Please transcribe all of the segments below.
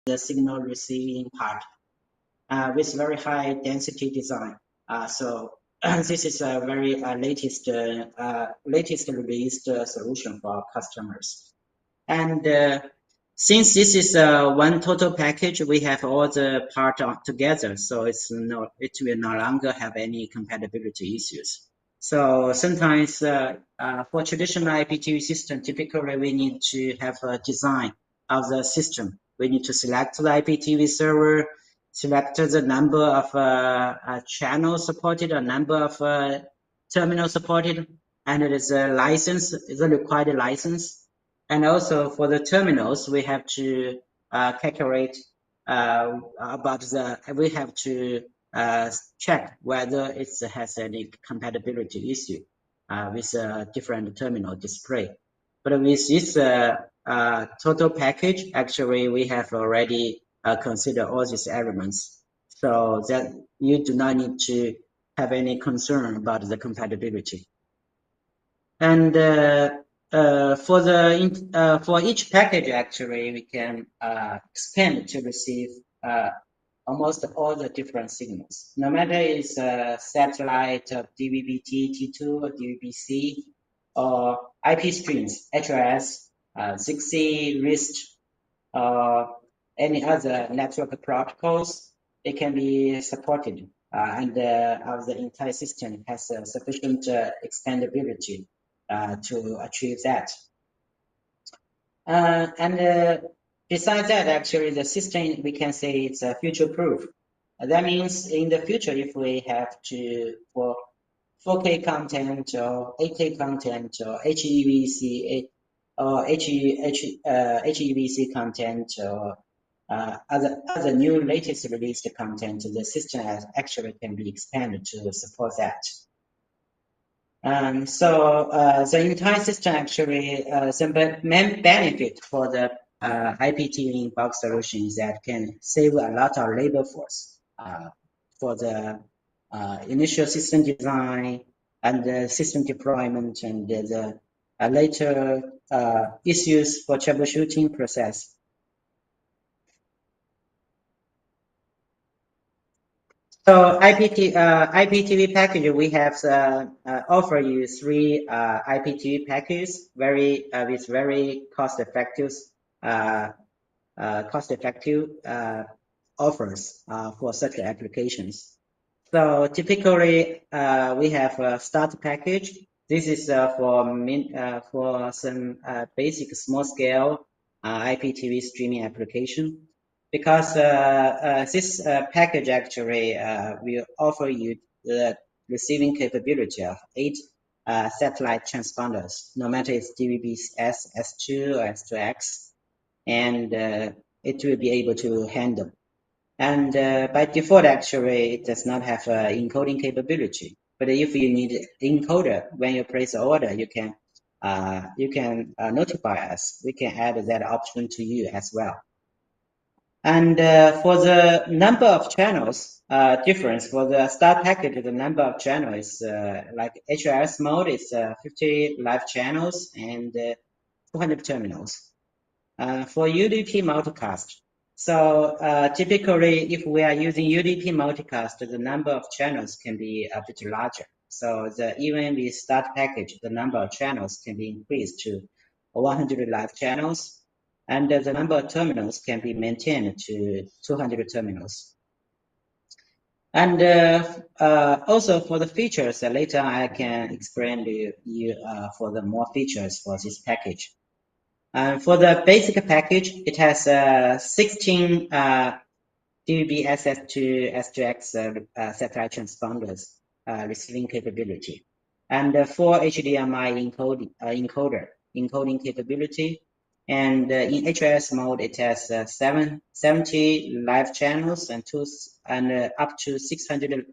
the signal receiving part with very high density design. So this is a very latest released solution for our customers. And since this is one total package, we have all the part together, so it will no longer have any compatibility issues. So sometimes for traditional IPTV system, typically we need to have a design of the system. We need to select the IPTV server, select the number of channels supported, a number of terminals supported, and it is a license, is a required license. And also for the terminals, we have to calculate we have to check whether it has any compatibility issue with a different terminal display. But with this total package, actually, we have already considered all these elements, so that you do not need to have any concern about the compatibility. And for each package, actually, we can expand to receive almost all the different signals. No matter it's satellite, DVB-T, T2, or DVB-C, or IP streams, HRS, Zigbee, RIST, or any other network protocols, it can be supported. And the entire system has sufficient expandability to achieve that. And besides that, actually, the system, we can say it's future-proof. That means in the future, if we have to, for 4K content or 8K content or HEVC or HEVC content or other new latest released content, the system actually can be expanded to support that. So the entire system actually, the main benefit for the IPTV box solution is that can save a lot of labor force for the initial system design and the system deployment and the later issues for troubleshooting process. So IPTV package, we have offer you 3 IPTV packages, with very cost-effective offers for such applications. So typically, we have a start package. This is for some basic small-scale IPTV streaming application. Because this package actually will offer you the receiving capability of 8 satellite transponders, no matter it's DVB-S, S2, or S2X, and it will be able to handle. And by default, actually, it does not have encoding capability. But if you need encoder when you place the order, you can notify us. We can add that option to you as well. And for the number of channels, difference for the start package, the number of channels like HRS mode is 50 live channels and 200 terminals. For UDP multicast, so typically if we are using UDP multicast, the number of channels can be a bit larger. So even with start package, the number of channels can be increased to 100 live channels. And the number of terminals can be maintained to 200 terminals. And also for the features, later I can explain to you for the more features for this package. For the basic package, it has 16 DVB-SS2 S2X satellite transponders receiving capability, and 4 HDMI encoding capability. And in HRS mode, it has 70 live channels and up to 600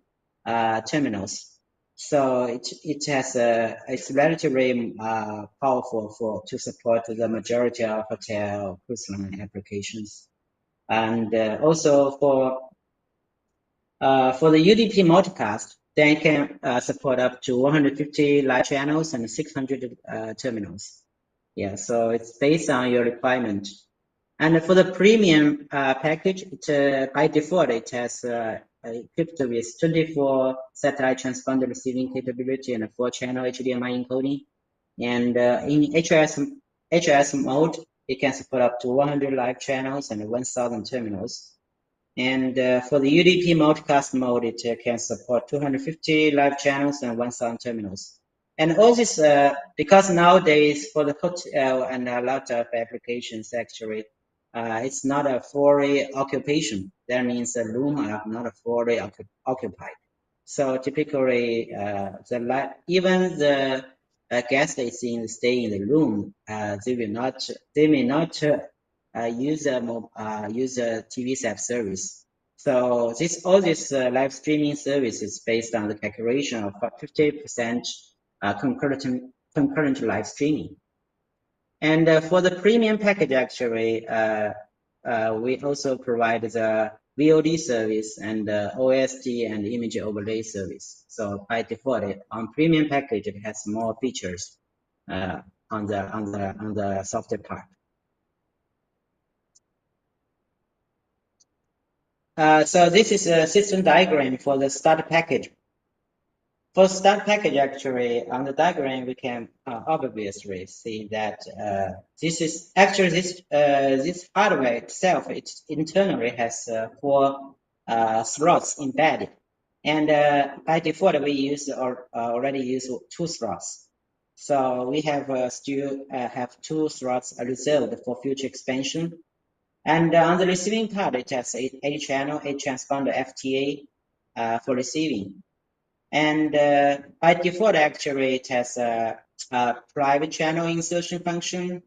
terminals. So it's relatively powerful to support the majority of hotel cruise line applications. And also for the UDP multicast, they can support up to 150 live channels and 600 terminals. Yeah, so it's based on your requirement. And for the premium package, by default, it has equipped with 24 satellite transponder receiving capability and 4-channel HDMI encoding. And in HRS mode, it can support up to 100 live channels and 1,000 terminals. And for the UDP multicast mode, it can support 250 live channels and 1,000 terminals. And all this, because nowadays for the hotel and a lot of applications, actually, it's not a fully occupation. That means the room are not fully occupied. So typically, even the guest is stay in the room, they may not use a TV set service. So all this live streaming service is based on the calculation of 50% concurrent live streaming. And for the premium package, actually, we also provide the VOD service and OST and image overlay service. So by default, on premium package, it has more features on the software part. So this is a system diagram for the start package. For start package, actually, on the diagram, we can obviously see that this is actually this hardware itself. It internally has 4 slots embedded, and by default, we use or already use 2 slots. So we have still have 2 slots reserved for future expansion. And on the receiving part, it has 8 channel, 8 transponder FTA for receiving. And by default, actually, it has a private channel insertion function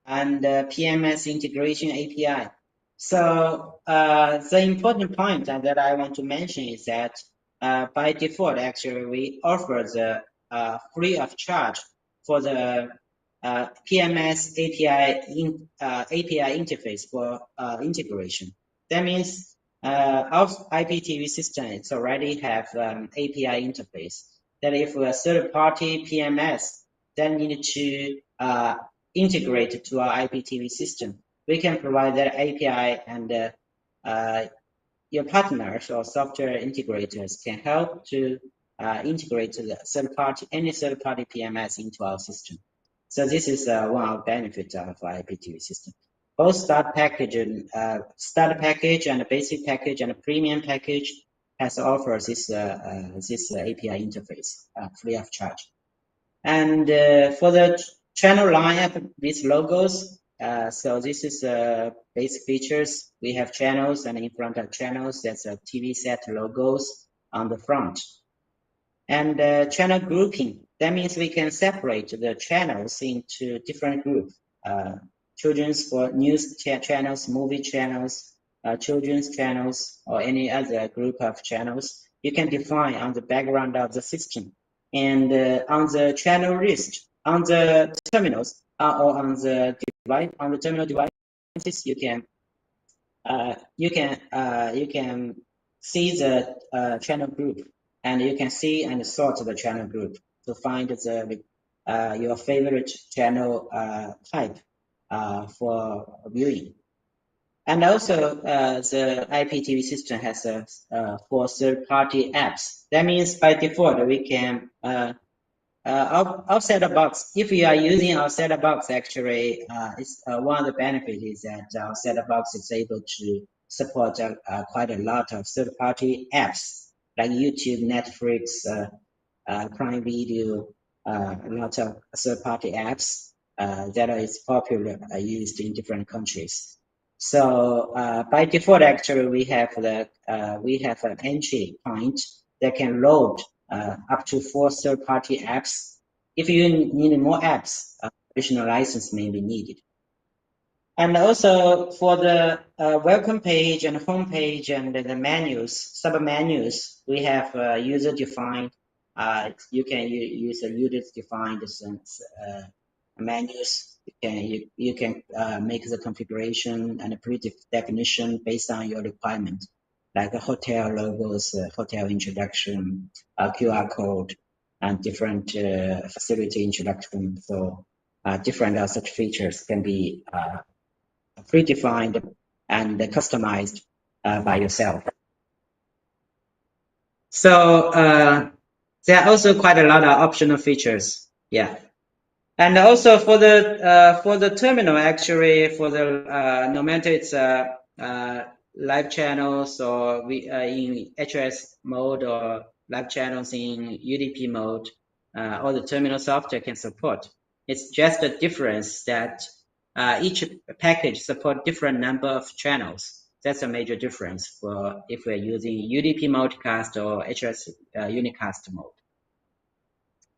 and PMS integration API. So the important point that I want to mention is that by default, actually, we offer the free of charge for the PMS API interface for integration. That means our IPTV system it's already have API interface. That if a third-party PMS then need to integrate to our IPTV system, we can provide that API, and your partners or software integrators can help to integrate any third-party PMS into our system. So this is one of the benefits of our IPTV system. Both start package and a basic package and a premium package has offers this API interface free of charge. And for the channel lineup with logos, so this is basic features. We have channels, and in front of channels, there's a TV set logos on the front. And channel grouping, that means we can separate the channels into different groups. Children's for news channels, movie channels, children's channels, or any other group of channels. You can define on the background of the system. And on the channel list, on the terminals, or on the device, on the terminal devices, you can see the channel group, and you can see and sort the channel group to find your favorite channel type for viewing. And also, the IPTV system has 4 third-party apps. That means by default, we can our set-top box. If you are using our set-top box, actually, it's one of the benefits is that our set-top box is able to support quite a lot of third-party apps like YouTube, Netflix, Prime Video, a lot of third-party apps that is popular used in different countries. So by default, actually, we have an entry point that can load up to 4 third-party apps. If you need more apps, additional license may be needed. And also for the welcome page and home page and the menus, sub-menus, we have user-defined. You can use a user-defined menus. You can make the configuration and a pre-definition based on your requirement, like hotel logos, hotel introduction, QR code, and different facility introduction. So different such features can be predefined and customized by yourself. So there are also quite a lot of optional features. Yeah. And also for the terminal, actually, for the no matter it's live channels or in HS mode or live channels in UDP mode, all the terminal software can support. It's just a difference that each package support different number of channels. That's a major difference for if we're using UDP multicast or HS unicast mode.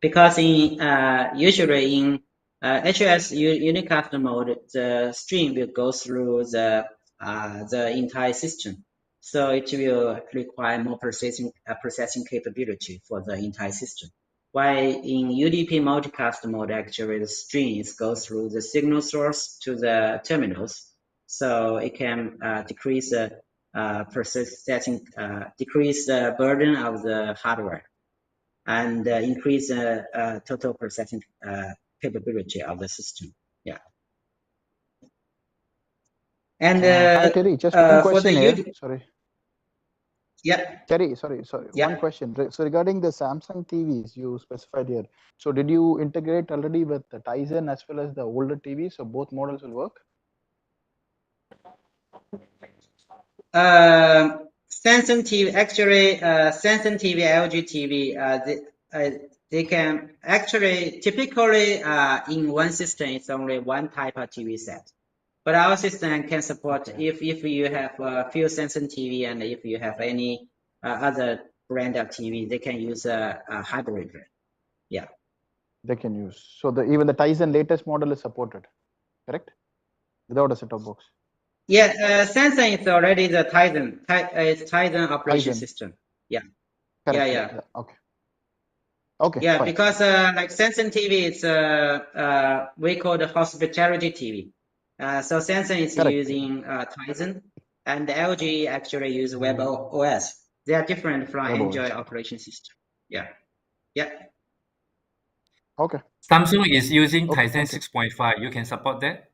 Because in usually in HS unicast mode, the stream will go through the entire system, so it will require more processing capability for the entire system. While in UDP multicast mode, actually the streams go through the signal source to the terminals, so it can decrease the decrease the burden of the hardware and increase total processing capability of the system. Yeah. And hi Terry, just one question here. Sorry. Yeah. Terry, sorry. Yeah. One question. So regarding the Samsung TVs you specified here, so did you integrate already with the Tizen as well as the older TVs, so both models will work? Samsung TV, actually, Samsung TV, LG TV, they can actually typically in one system it's only one type of TV set. But our system can support if you have a few Samsung TV and if you have any other brand of TV, they can use a hybrid. Yeah. They can use. So even the Tizen latest model is supported, correct? Without a set-top box. Yeah, Samsung is already the Tizen. It's Tizen operation system. Yeah. Correct. Yeah. Okay. Okay. Yeah, fine. because like Samsung TV, it's we call the hospitality TV. So Samsung is using Tizen, and LG actually use WebOS. They are different from Android operation system. Yeah. Yeah. Okay. Samsung is using Tizen 6.5. You can support that?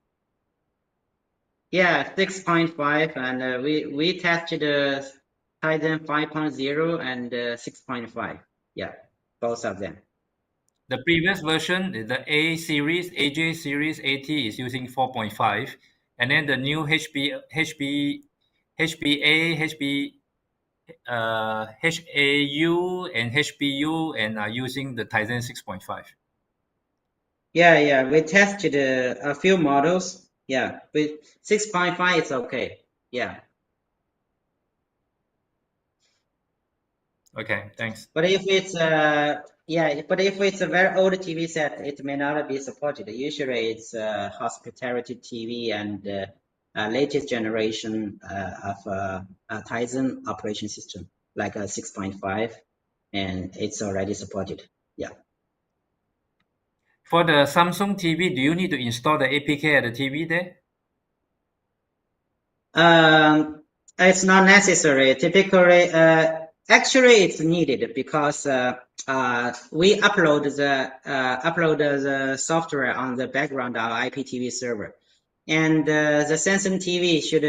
Yeah, 6.5, and we tested Tizen 5.0 and 6.5. Yeah, both of them. The previous version, the A series, AJ series AT is using 4.5, and then the new HBA, HAU, and HBU, and are using the Tizen 6.5. Yeah, we tested a few models. Yeah, with 6.5 it's okay. Yeah. Okay, thanks. But if it's a very old TV set, it may not be supported. Usually it's hospitality TV and latest generation of Tizen operation system, like a 6.5, and it's already supported. Yeah. For the Samsung TV, do you need to install the APK at the TV there? It's not necessary. Typically, actually, it's needed because we upload the software on the background of IPTV server, and the Samsung TV should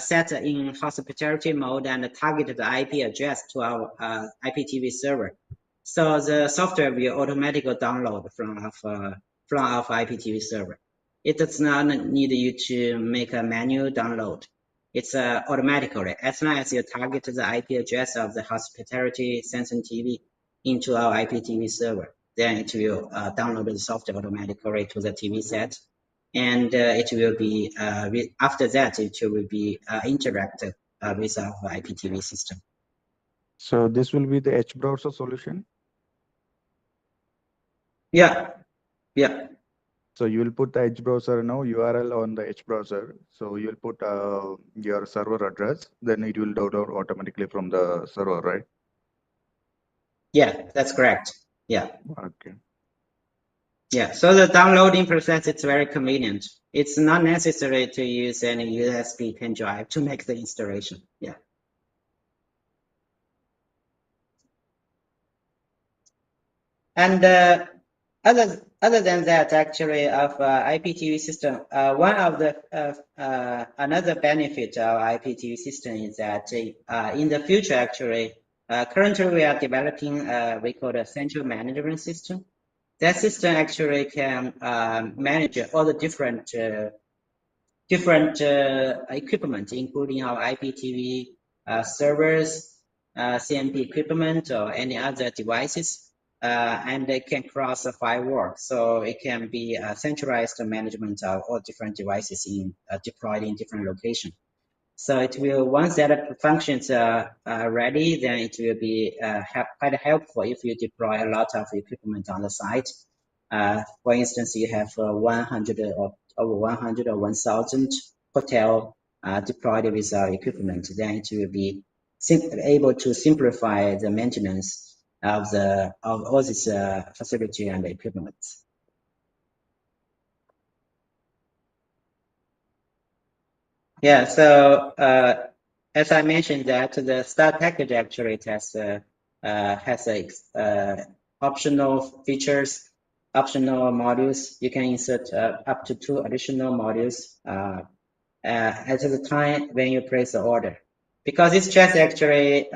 set in hospitality mode and target the IP address to our IPTV server. So the software will automatically download from our IPTV server. It does not need you to make a manual download. It's automatically, as long as you target the IP address of the hospitality Samsung TV into our IPTV server, then it will download the software automatically to the TV set, and it will be after that it will be interactive with our IPTV system. So this will be the H browser solution? Yeah. So you will put the Edge browser now URL on the Edge browser. So you'll put your server address, then it will download automatically from the server, right? Yeah, that's correct. Yeah. Okay. Yeah, so the downloading process is very convenient. It's not necessary to use any USB pen drive to make the installation. Yeah. And other other than that, actually, of IPTV system, one of the another benefit of IPTV system is that in the future, actually, currently we are developing we call a central management system. That system actually can manage all the different equipment, including our IPTV servers, CMP equipment, or any other devices. And they can cross a firewall, so it can be a centralized management of all different devices deployed in different locations. So it will, once that functions are ready, then it will be quite helpful if you deploy a lot of equipment on the site. For instance, you have 100 or over 100 or 1,000 hotel deployed with our equipment, then it will be able to simplify the maintenance of all this facility and equipment. Yeah, so as I mentioned, that the start package actually has optional features, optional modules. You can insert up to 2 additional modules at the time when you place the order. Because this chassis actually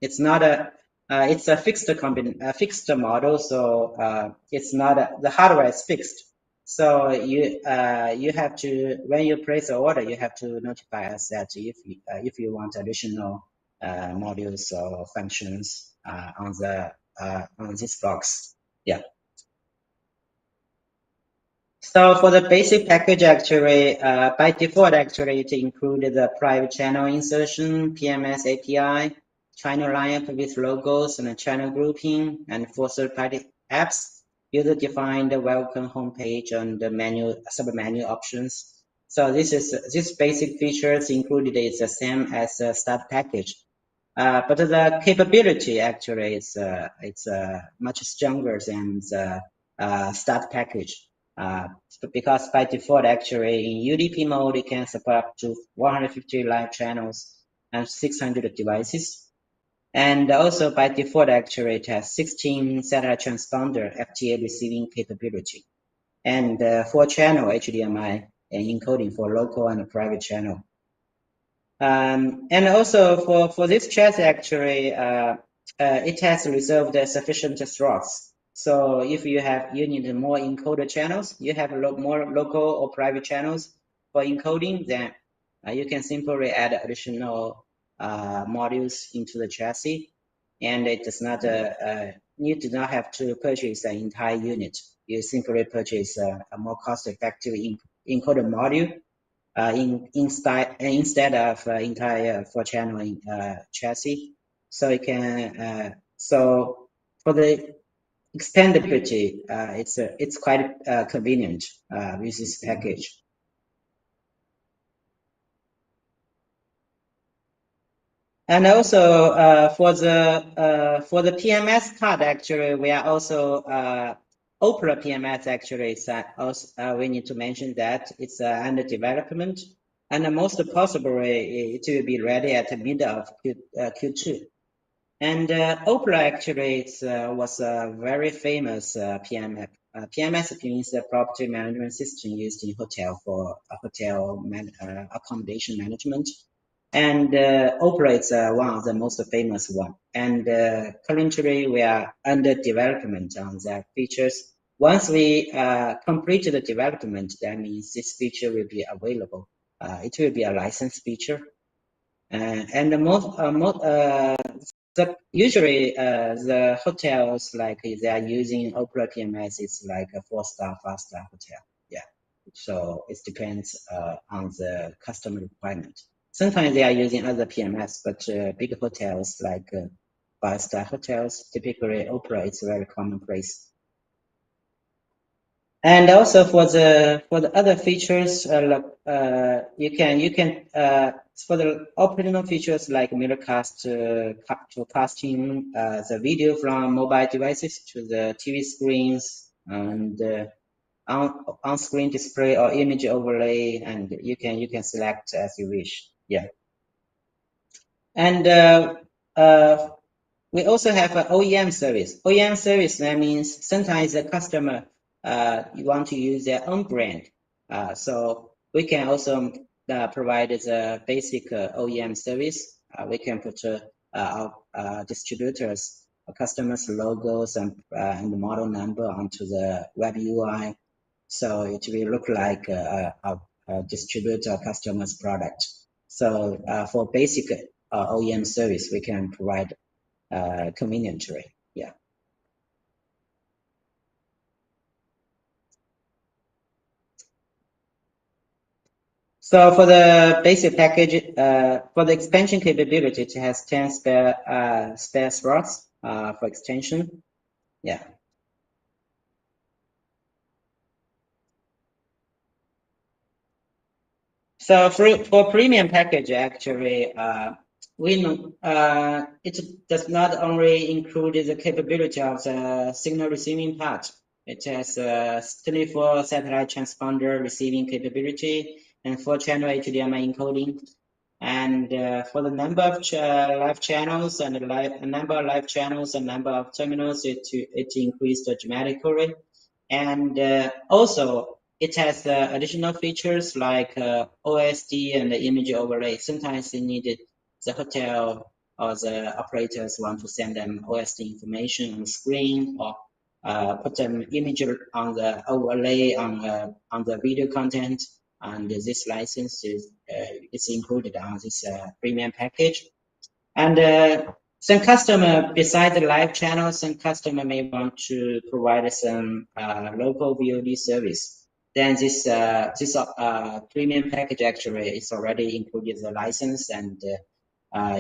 it's not a it's a fixed model, so it's not the hardware is fixed. So you have to, when you place the order, you have to notify us that if you want additional modules or functions on this box. Yeah. So for the basic package, actually, by default, actually, it included the private channel insertion, PMS API, channel lineup with logos and a channel grouping, and for third-party apps, user-defined welcome homepage and the sub-menu options. So this basic features included is the same as the start package. But the capability actually is it's much stronger than the start package. Because by default, actually, in UDP mode, it can support up to 150 live channels and 600 devices. And also by default, actually, it has 16 satellite transponder FTA receiving capability and 4-channel HDMI and encoding for local and private channel. And also for this chassis, actually, it has reserved sufficient slots. So if you need more encoder channels, you have more local or private channels for encoding, then you can simply add additional modules into the chassis, and it does not you do not have to purchase an entire unit. You simply purchase a more cost-effective encoder module instead of entire 4-channel chassis. So it can so for the extendability, it's quite convenient with this package. And also for the PMS card, actually, we are also Opera PMS. Actually, it's also we need to mention that it's under development, and most possibly it will be ready at the middle of Q2. And Opera actually was a very famous PMS. PMS means the property management system used in hotel for hotel accommodation management. And Opera is one of the most famous one. And currently we are under development on that features. Once we complete the development, that means this feature will be available. It will be a licensed feature. And usually the hotels, like they are using Opera PMS, it's like a 4-star, 5-star hotel. Yeah. So it depends on the customer requirement. Sometimes they are using other PMS, but big hotels like 5-star hotels, typically Opera is very commonplace. And also for the other features, you can for the optional features like mirrorcast to casting the video from mobile devices to the TV screens and on-screen display or image overlay, and you can select as you wish. Yeah. And we also have an OEM service. OEM service, that means sometimes the customer you want to use their own brand. So we can also provide the basic OEM service. We can put our distributors, customers' logos and the model number onto the web UI. So it will look like a distributor customer's product. So for basic OEM service, we can provide conveniently. Yeah. So for the basic package, for the expansion capability, it has 10 spare slots for extension. Yeah. So for premium package, actually, it does not only include the capability of the signal receiving part. It has 24 satellite transponder receiving capability and 4-channel HDMI encoding. And for the number of live channels and number of live channels and number of terminals, it increased dramatically. And also, it has additional features like OSD and the image overlay. Sometimes they needed the hotel or the operators want to send them OSD information on the screen, or put them image on the overlay on the video content. And this license is included on this premium package. And some customer, besides the live channels, some customer may want to provide some local VOD service. Then this premium package actually is already included the license, and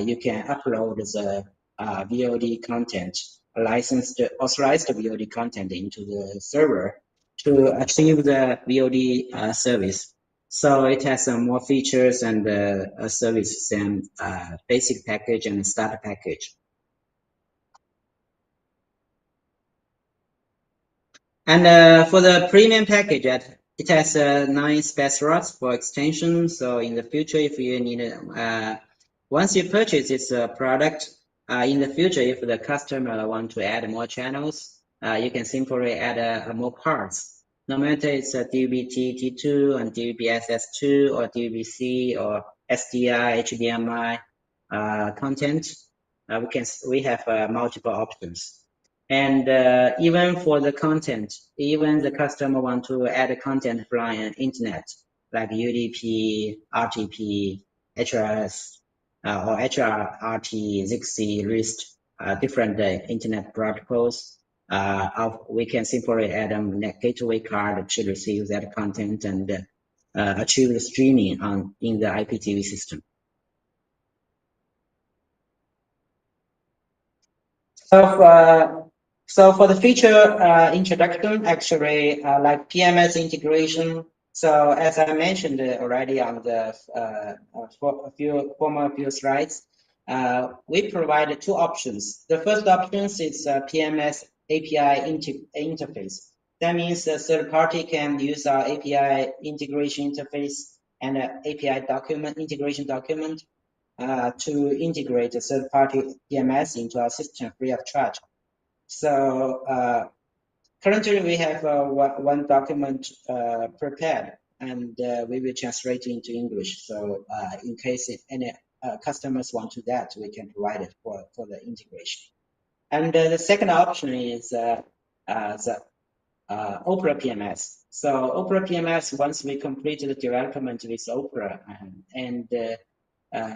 you can upload the VOD content, licensed authorized VOD content into the server to achieve the VOD service. So it has some more features and a service than basic package and starter package. And for the premium package, it has 9 spare slots for extension. So in the future, if you need once you purchase this product, in the future, if the customer want to add more channels, you can simply add more cards. No matter it's a DVB-T2 and DVB-SS2 or DVB-C or SDI, HDMI content, we have multiple options. And even for the content, even the customer want to add content from internet, like UDP, RTP, HRS, or HRRT, ZXC, RIST, different internet protocols. We can simply add a gateway card to receive that content and achieve the streaming in the IPTV system. So for the feature introduction, actually, like PMS integration. So as I mentioned already on the few slides, we provide 2 options. The first option is PMS API interface. That means a third party can use our API integration interface and API integration document to integrate a third party PMS into our system free of charge. So currently we have one document prepared, and we will translate it into English. So in case any customers want to that, we can provide it for the integration. And the second option is the Opera PMS. So Opera PMS, once we complete the development with Opera,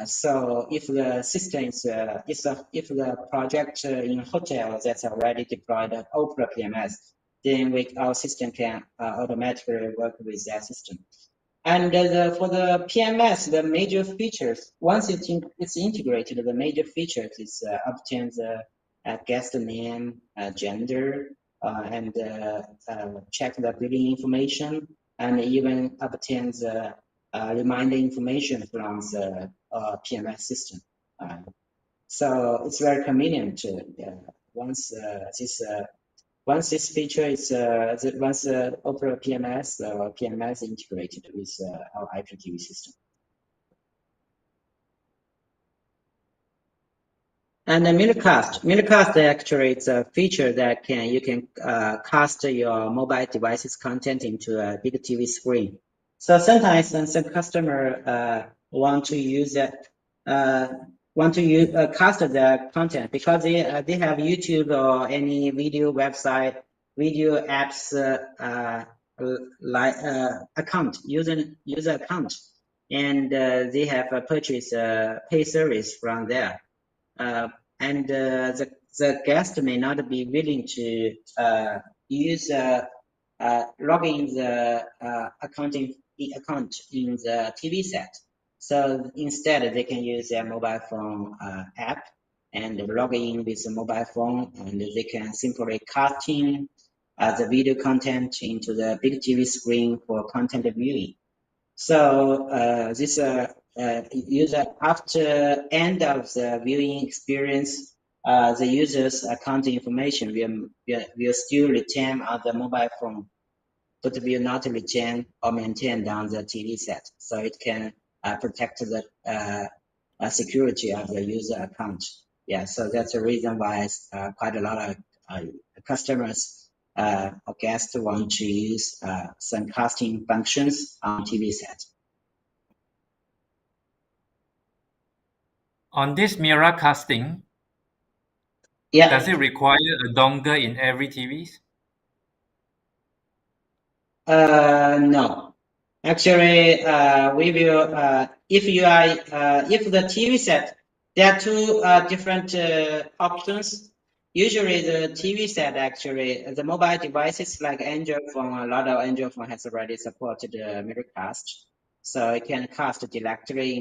so if the system is, if the project in hotel that's already deployed Opera PMS, then our system can automatically work with that system. And for the PMS, the major features, once it's integrated, the major features is obtain the guest name, gender, and check the billing information, and even obtain the reminder information from the PMS system. So it's very convenient once this feature is once Opera PMS or PMS integrated with our IPTV system. And the Minicast actually it's a feature that you can cast your mobile devices content into a big TV screen. So sometimes when some customer want to use that cast the content because they have YouTube or any video website, video apps like account user account, and they have purchased pay service from there. And the guest may not be willing to use log in the account in the TV set. So instead, they can use their mobile phone app and log in with the mobile phone, and they can simply casting the video content into the big TV screen for content viewing. So this user after end of the viewing experience, the user's account information will still retain on the mobile phone, but will not retain or maintained on the TV set. So it can protect the security of the user account. Yeah, so that's the reason why quite a lot of customers or guests want to use some casting functions on TV set. On this mirror casting, Yeah. does it require a dongle in every TV? No. Actually, we will if the TV set, there are two different options. Usually the TV set actually, the mobile devices like Android phone, a lot of Android phone has already supported mirrorcast. So it can cast directly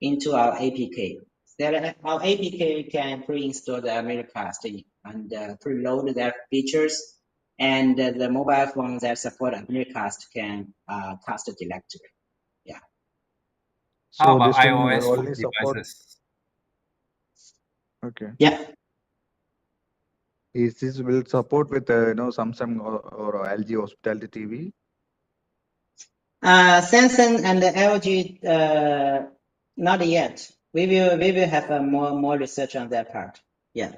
into our APK. Our APK can pre-install the mirrorcast and preload their features. And the mobile phones that support mirrorcast can cast directly. Yeah. So How about this thing iOS will only support. devices? Okay. Yeah. Is this will support with Samsung or LG hospitality TV? Samsung and LG, not yet. We will have more research on that part. Yeah.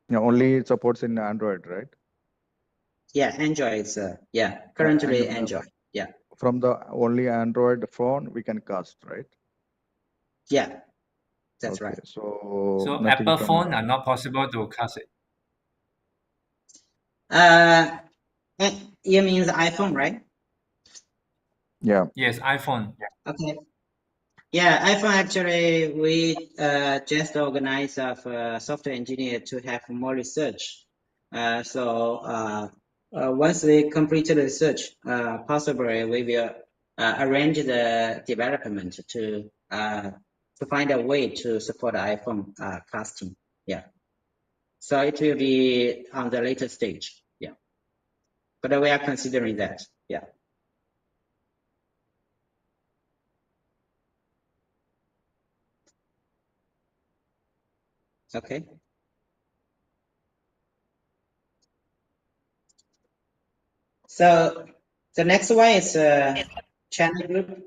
Yeah, only it supports in Android, right? Yeah, Android is currently Android. Yeah. From the only Android phone we can cast, right? Yeah, that's okay, right. So Apple phone are not possible to cast it. You mean the iPhone, right? Yeah. Yes, iPhone. Okay. Yeah, iPhone actually, we just organized a software engineer to have more research. So once we complete the research, possibly we will arrange the development to find a way to support iPhone casting. Yeah. So it will be on the later stage. Yeah. But we are considering that. Yeah. Okay. So the next one is channel group.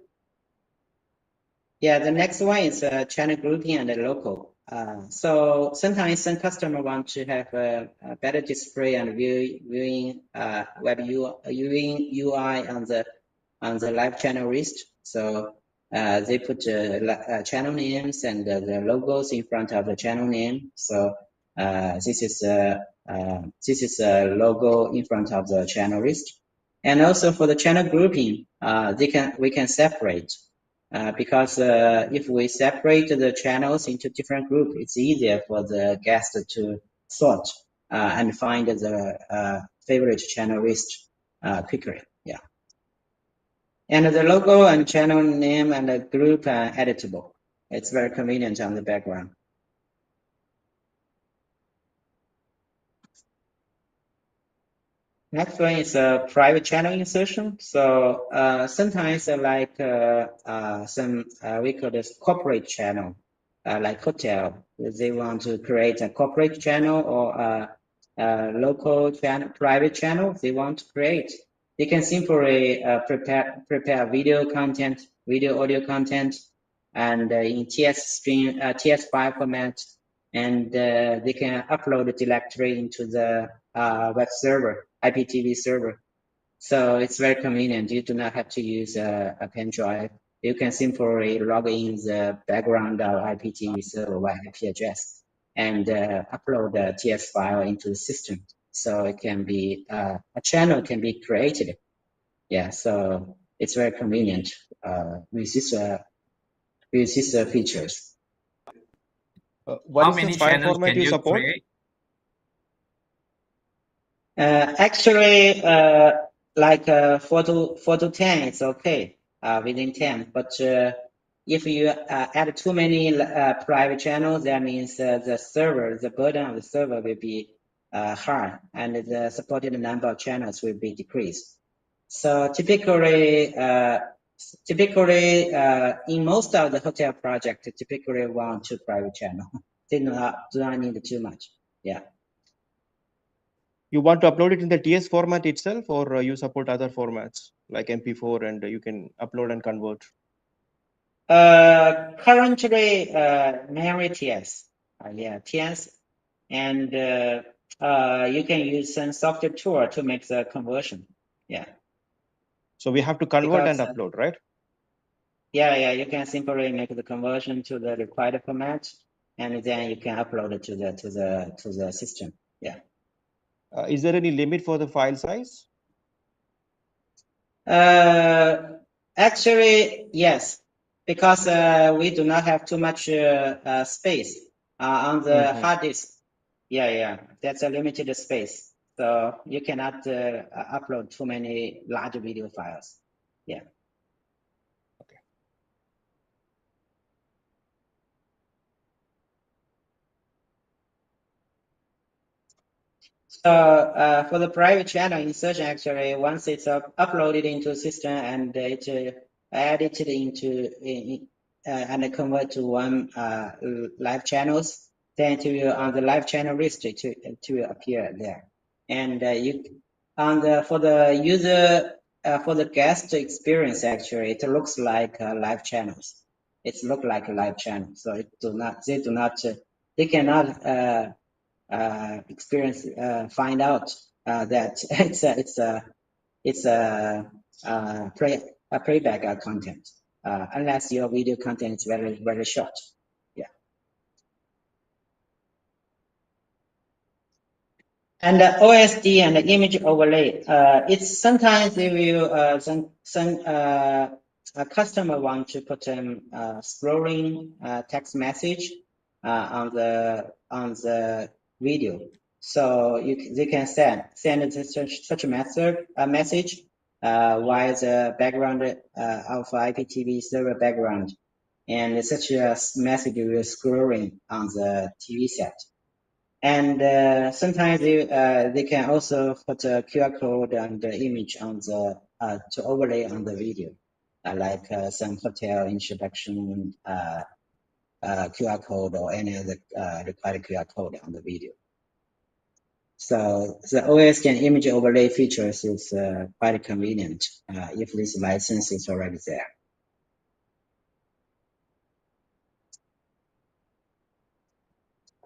Yeah, the next one is channel grouping and local. So sometimes some customer want to have a better display and viewing web UI on the live channel list. So they put channel names and the logos in front of the channel name. So this is a logo in front of the channel list. And also for the channel grouping, we can separate. Because if we separate the channels into different groups, it's easier for the guest to sort and find the favorite channel list quickly. Yeah. And the logo and channel name and the group are editable. It's very convenient on the background. Next one is a private channel insertion. So sometimes like some we call this corporate channel, like hotel. They want to create a corporate channel or a local channel, private channel. They want to create. They can simply prepare video content, video audio content, and in TS file format, and they can upload it directly into the web server, IPTV server. So it's very convenient. You do not have to use a pen drive. You can simply log in the background of IPTV server by IP address and upload the TF file into the system. So it can be a channel can be created. Yeah, so it's very convenient with these features. What How is many the file channels format can you you support? create? Actually, like 4 to 10, it's okay within 10. But if you add too many private channels, that means the burden of the server will be hard, and the supported number of channels will be decreased. So typically, in most of the hotel projects, typically 1 or 2 private channels. They do not need too much. Yeah. You want to upload it in the TS format itself, or you support other formats like MP4 and you can upload and convert? Currently, mainly TS. Yeah, TS. And you can use some software tool to make the conversion. Yeah. So we have to convert Because, and upload, right? Yeah, you can simply make the conversion to the required format, and then you can upload it to the system. Yeah. Is there any limit for the file size? Actually, yes, because we do not have too much space on the hard disk. Yeah, that's a limited space. So you cannot upload too many large video files. Yeah. Okay. So for the private channel insertion, actually, once it's uploaded into the system and it's added into and convert to one live channels, then it will on the live channel list to appear there. And for the user for the guest experience, actually, it looks like live channels. It's look like a live channel, so they cannot experience find out that it's a playback content unless your video content is very short. Yeah. And the OSD and the image overlay, it's sometimes they will some a customer want to put scrolling text message on the video. So they can send such a message while the background of IPTV server background, and such a message will scrolling on the TV set. And sometimes they can also put a QR code and the image on the to overlay on the video, like some hotel introduction QR code or any other required QR code on the video. So the OS and image overlay features is quite convenient if this license is already there.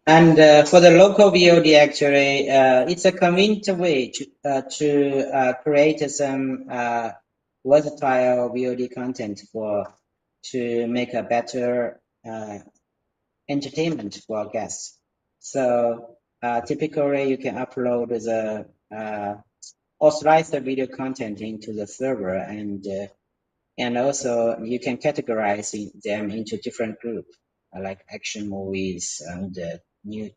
And for the local VOD, actually, it's a convenient way to create some versatile VOD content to make a better entertainment for guests. So typically, you can upload the authorized video content into the server, and also you can categorize them into different groups, like action movies and new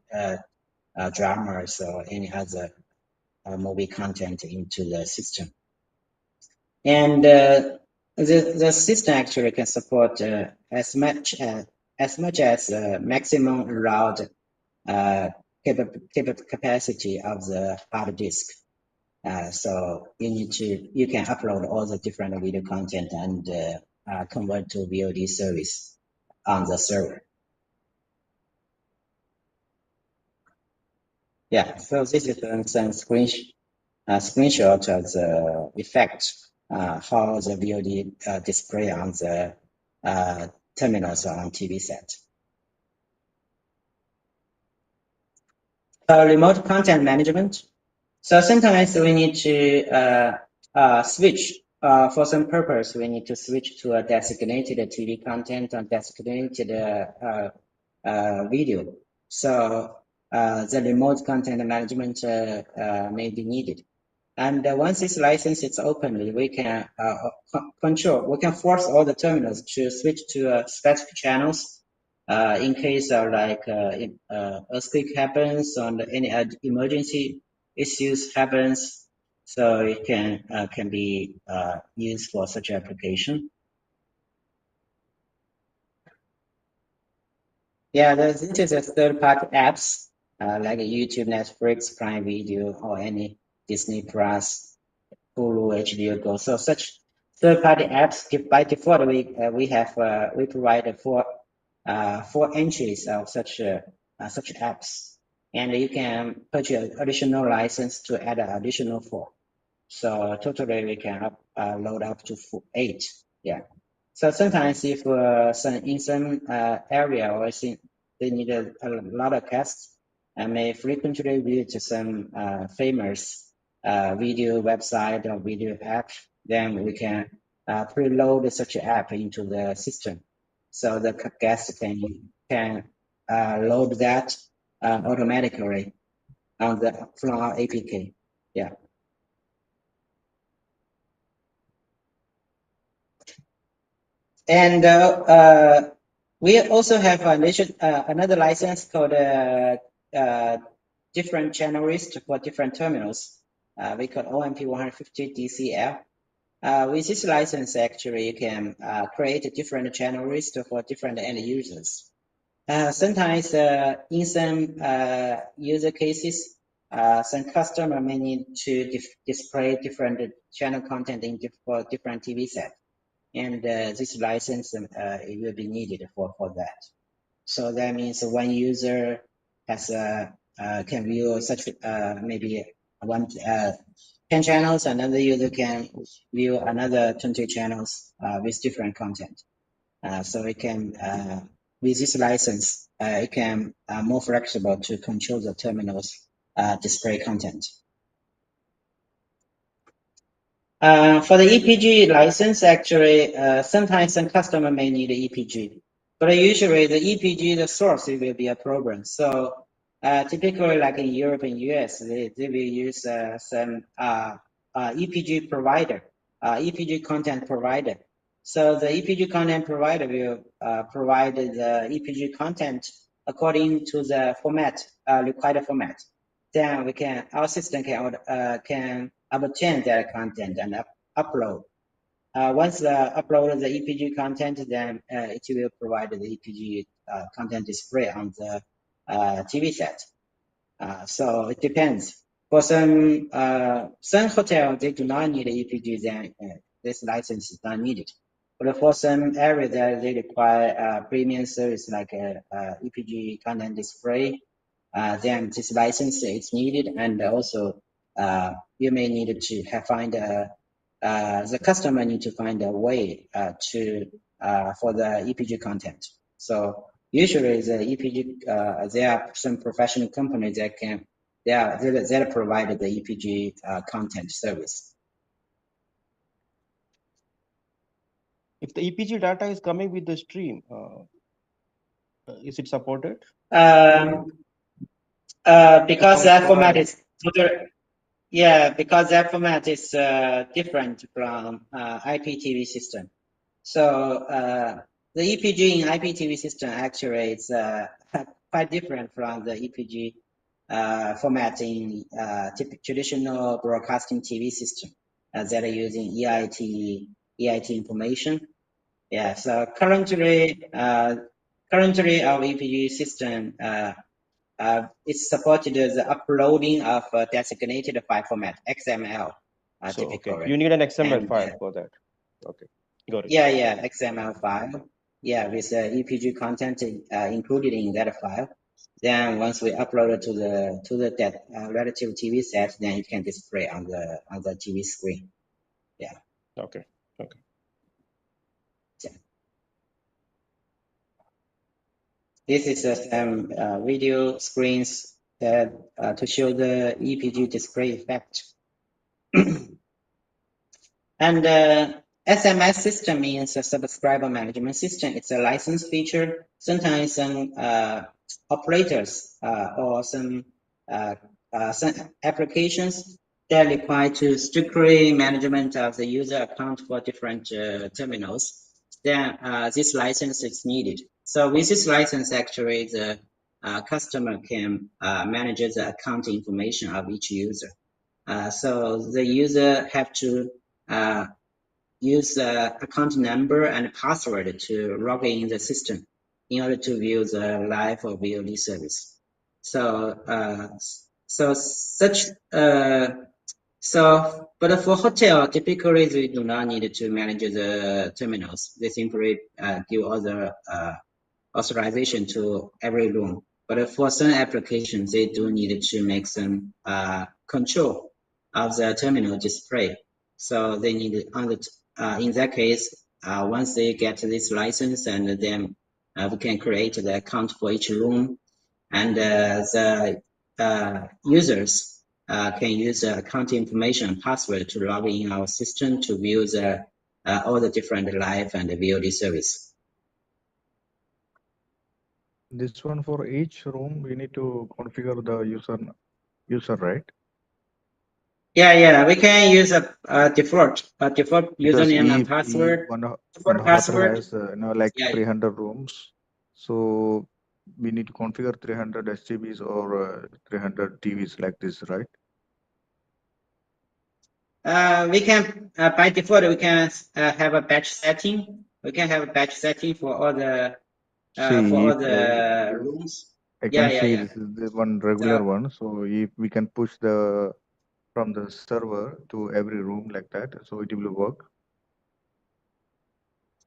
dramas or any other movie content into the system. And the system actually can support as much as maximum allowed capacity of the hard disk. So you can upload all the different video content and convert to VOD service on the server. Yeah, so this is some screenshot of the effect, how the VOD display on the terminals on TV set. Remote content management. So sometimes we need to switch for some purpose. We need to switch to a designated TV content or designated video. So the remote content management may be needed. And once this license is opened, we can control. We can force all the terminals to switch to specific channels. In case of like earthquake happens or any emergency issues happens, so it can be used for such application. Yeah, this is a third-party apps like YouTube, Netflix, Prime Video, or any Disney Plus, Hulu, HBO Go. So such third-party apps, by default, we provide four entries of such apps, and you can purchase additional license to add an additional 4. So totally we can load up to 8. Yeah. So sometimes if in some area or they need a lot of guests and may frequently visit some famous video website or video app, then we can preload such an app into the system, so the guest can load that automatically from our APK. Yeah. And we also have another license called different channel list for different terminals. We call OMP 150 DCL. With this license, actually, you can create a different channel list for different end users. Sometimes in some user cases, some customer may need to display different channel content for different TV sets. And this license it will be needed for that. So that means one user has can view such maybe 10 channels, another user can view another 20 channels with different content. So it can with this license it can more flexible to control the terminals display content. For the EPG license, actually, sometimes some customer may need EPG, but usually the EPG, the source, it will be a problem. So typically, like in Europe and US, they will use some EPG provider, EPG content provider. So the EPG content provider will provide the EPG content according to the format, required format. Then our system can obtain that content and upload. Once upload the EPG content, then it will provide the EPG content display on the TV set. So it depends. For some hotel, they do not need EPG, then this license is not needed. But for some area that they require premium service like EPG content display, then this license is needed, and also you may need to find the customer need to find a way to for the EPG content. So usually the EPG there are some professional companies that can that provide the EPG content service. If the EPG data is coming with the stream, is it supported? Because that format is because that format is different from IPTV system. So the EPG in IPTV system actually is quite different from the EPG format in traditional broadcasting TV system that are using EIT information. Yeah. So currently our EPG system it's supported the uploading of designated file format, XML. So okay. You need an XML file for that. Okay, got it. Yeah, XML file. Yeah, with EPG content included in that file. Then once we upload it to the relative TV set, then it can display on the TV screen. Yeah. Okay. Yeah. This is some video screens to show the EPG display effect. And SMS system means a subscriber management system. It's a license feature. Sometimes some operators or some applications that require to strictly management of the user account for different terminals. Then this license is needed. So with this license, actually, the customer can manage the account information of each user. So the user have to use account number and password to log in the system in order to view the live or VOD service. So but for hotel, typically they do not need to manage the terminals. They simply give all the authorization to every room. But for some applications, they do need to make some control of the terminal display. So they need in that case, once they get this license, and then we can create the account for each room, and the users can use the account information and password to log in our system to view the all the different live and VOD service. This one for each room, we need to configure the user, right? Yeah, we can use a default username and password. One Default hotel password. has like Yeah. 300 rooms, so we need to configure 300 SGBs or 300 TVs like this, right? We can by default we can have a batch setting. We can have a batch setting for all the rooms. I can see Yeah. this is the one regular one. So if we can push from the server to every room like that, so it will work.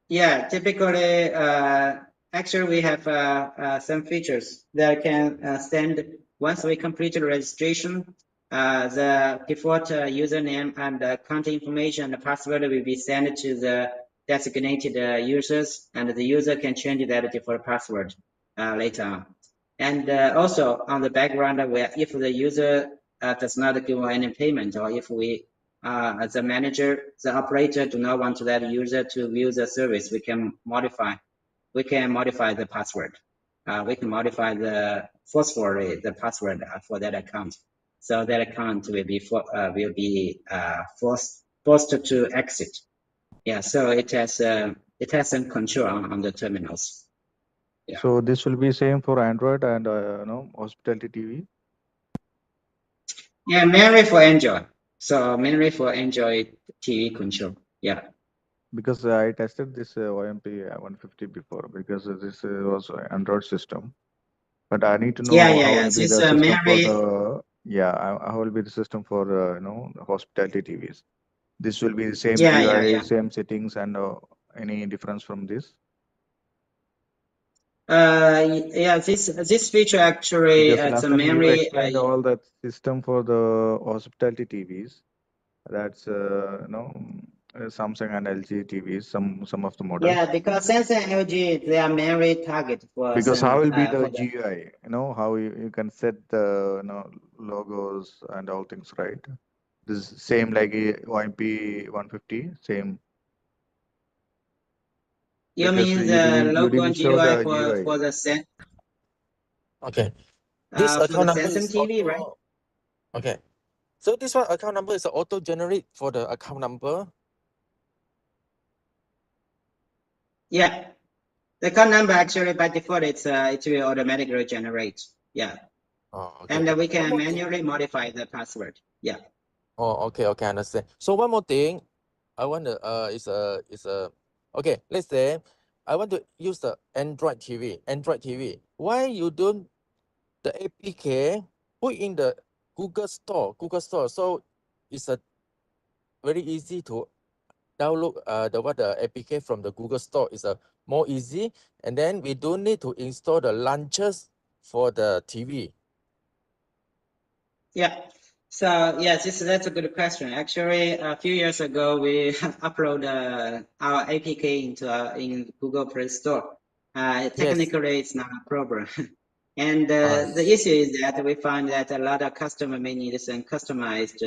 Yeah, typically, actually we have some features that can send once we complete the registration. The default username and account information and the password will be sent to the designated users, and the user can change that default password later on. And also on the background, where if the user does not give any payment, or if we as a manager, the operator do not want that user to view the service, we can modify the password. We can modify forcefully the password for that account. So that account will be forced to exit. Yeah, so it has some control on the terminals. Yeah. So this will be same for Android and hospitality TV. Yeah, mainly for Android. So mainly for Android TV control. Yeah. Because I tested this OMP 150 before, because this was an Android system. But I need to know how will be the system for the how will be the system for the hospitality TVs. This will be the same UI, same settings, and any difference from this? This feature actually because last time you explained all that system for the hospitality TVs. That's Samsung and LG TVs, some of the models. Yeah, because Samsung and LG, they are mainly target for. Because how will be the GUI? How you can set the logos and all things, right? This is same like OMP 150, same. You mean the logo and GUI for the set? Okay. This account number Samsung TV, right? Okay. So this one account number is auto generate for the account number. Yeah, the account number actually by default it will automatically generate. Yeah. Oh, okay. And we can manually modify the password. Yeah. Oh, okay, I understand. So one more thing, I want to okay. Let's say I want to use the Android TV. Why you don't the APK put in the Google Store? So it's very easy to download the APK from the Google Store. Is more easy, and then we don't need to install the launchers for the TV. Yeah. So yes, that's a good question. Actually, a few years ago, we uploaded our APK in Google Play Store. Technically, it's not a problem. And the issue is that we find that a lot of customers may need some customized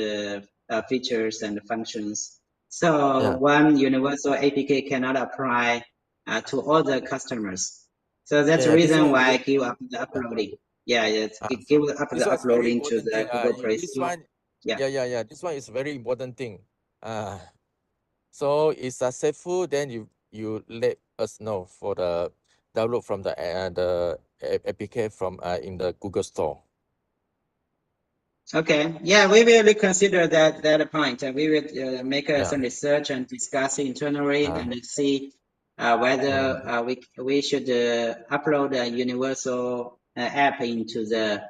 features and functions. So one universal APK cannot apply to all the customers. So that's the reason why I give up the uploading. Give up the uploading to the Google Play Store. Yeah. This one is very important thing. So it's successful, then you let us know for the download from the APK from in the Google Store. Okay. Yeah, we will reconsider that point. We will make some research and discuss internally and see whether we should upload a universal app into the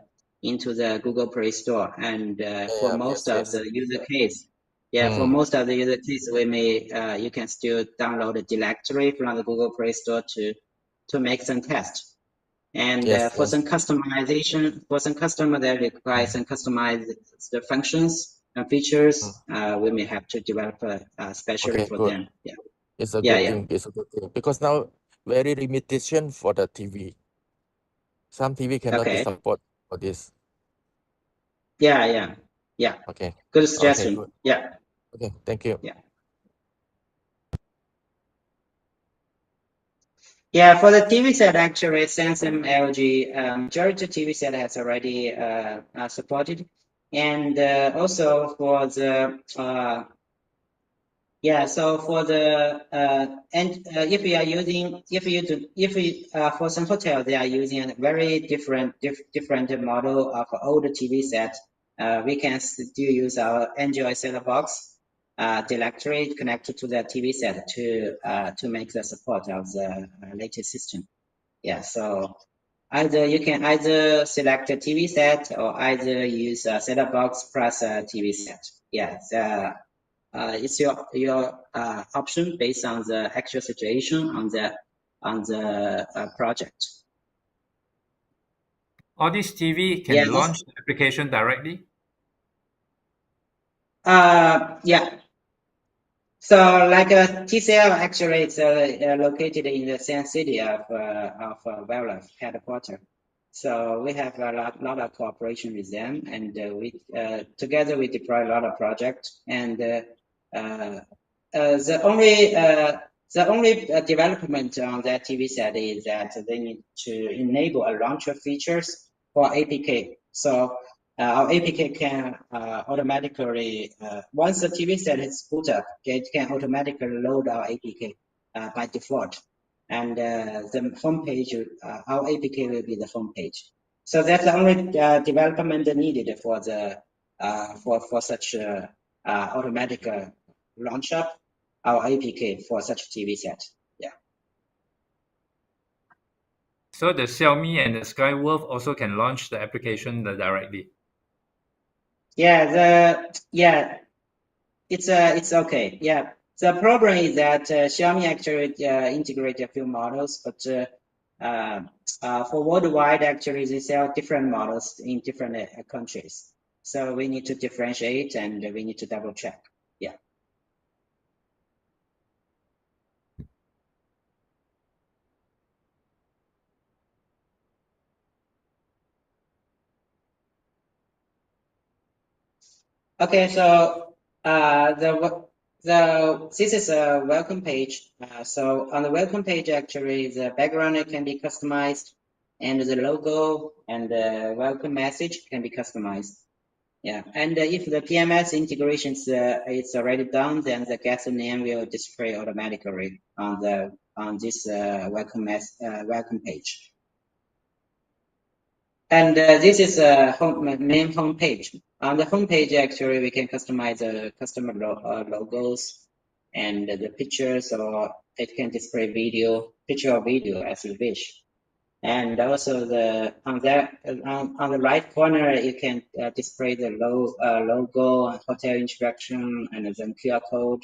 Google Play Store. And for most of the user case, for most of the user case, we may you can still download a directory from the Google Play Store to make some tests. And for some customization, for some customer that require some customized the functions and features, we may have to develop especially for them. Yeah, it's a good thing. It's a good thing because now very limitation for the TV. Some TV cannot be support for this. Yeah. Okay. Good suggestion. Okay, good. Yeah. Okay, thank you. Yeah, for the TV set, actually, Samsung, LG, majority TV set has already supported, and also for the so for the if we are using for some hotel they are using a very different model of older TV set, we can still use our Android set-top box directory connected to the TV set to make the support of the latest system. Yeah, so you can either select a TV set or either use a set-top box plus a TV set. Yeah, it's your option based on the actual situation on the project. All these TV can launch the application directly? Yeah. So like TCL actually it's located in the same city of Wellav headquarters. So we have a lot of cooperation with them, and we together we deploy a lot of projects. And the only development on that TV set is that they need to enable a launcher features for APK. So our APK can automatically, once the TV set is boot up, it can automatically load our APK by default. And the homepage, our APK will be the homepage. So that's the only development needed for the for such automatic launch up our APK for such TV set. Yeah. So the Xiaomi and the Skywolf also can launch the application directly. It's okay. Yeah. The problem is that Xiaomi actually integrate a few models, but for worldwide, actually they sell different models in different countries. So we need to differentiate and we need to double check. Yeah. Okay, so this is a welcome page. So on the welcome page, actually, the background can be customized, and the logo and the welcome message can be customized. Yeah, and if the PMS integrations is already done, then the guest name will display automatically on this welcome page. And this is a main home page. On the home page, actually, we can customize the customer logos and the pictures, or it can display picture or video as you wish. And also on the right corner, you can display the logo, hotel instruction, and then QR code,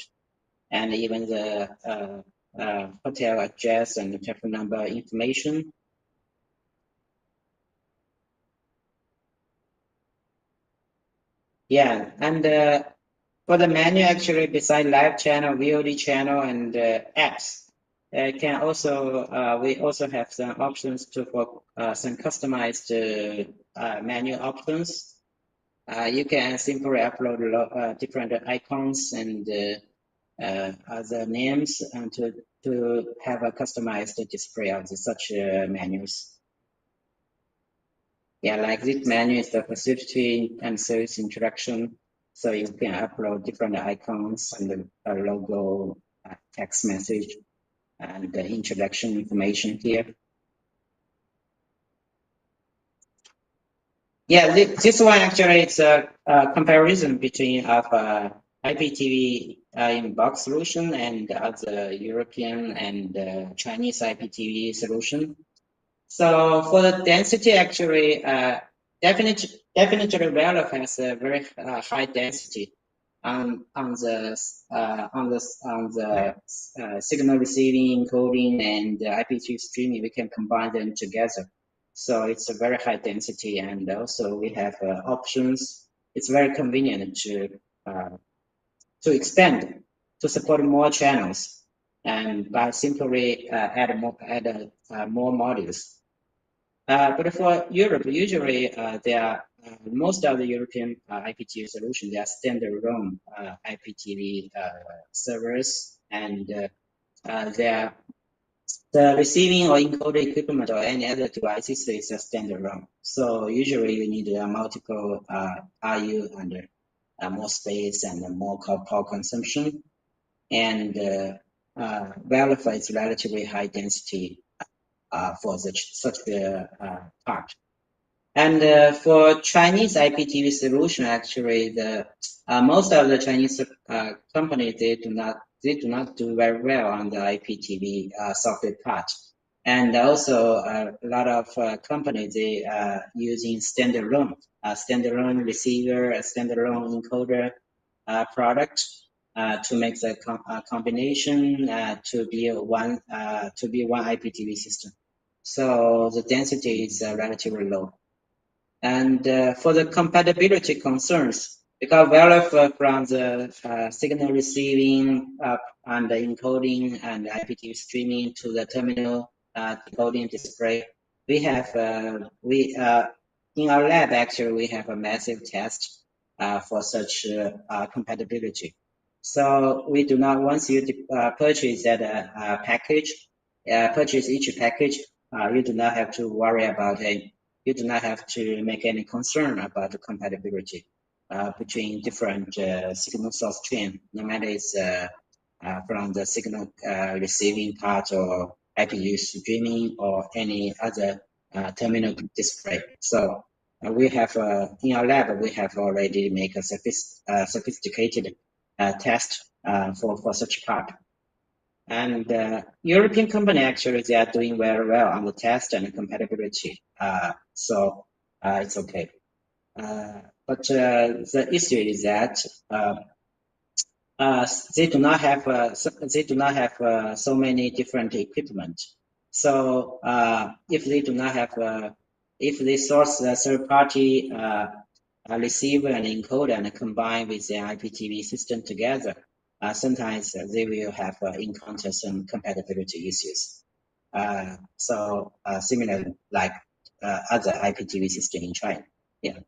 and even the hotel address and the telephone number information. Yeah, and for the menu, actually, beside live channel, VOD channel, and apps, can also we also have some options for some customized menu options. You can simply upload different icons and other names and to have a customized display of such menus. Yeah, like this menu is the facility and service introduction. So you can upload different icons and a logo, text message, and the introduction information here. Yeah, this one actually it's a comparison between IPTV in box solution and other European and Chinese IPTV solution. So for the density, actually, definitely Wellav has a very high density on the signal receiving, encoding, and IPTV streaming. We can combine them together. So it's a very high density, and also we have options. It's very convenient to expand to support more channels, and by simply add more modules. But for Europe, usually there are most of the European IPTV solutions. They are standalone IPTV servers, and the receiving or encoder equipment or any other devices is a standalone. So usually you need multiple RU and more space and more power consumption. And Wellav is relatively high density for such a part. And for Chinese IPTV solution, actually, most of the Chinese companies they do not do very well on the IPTV software part, and also a lot of companies they are using standalone receiver, a standalone encoder product to make the combination to be one IPTV system. So the density is relatively low. And for the compatibility concerns, because Wellav from the signal receiving and the encoding and IPTV streaming to the terminal decoding display, we have in our lab actually we have a massive test for such compatibility. So we do not, once you purchase that package, purchase each package, you do not have to worry about it. You do not have to make any concern about the compatibility between different signal source chain, no matter it's from the signal receiving part or IPTV streaming or any other terminal display. So we have in our lab we have already made a sophisticated test for such part. And European company actually they are doing very well on the test and compatibility. So it's okay. But the issue is that they do not have so many different equipment. So if they do not have if they source a third party receiver and encoder and combine with the IPTV system together, sometimes they will have encounter some compatibility issues. So similar like other IPTV system in China. Yeah.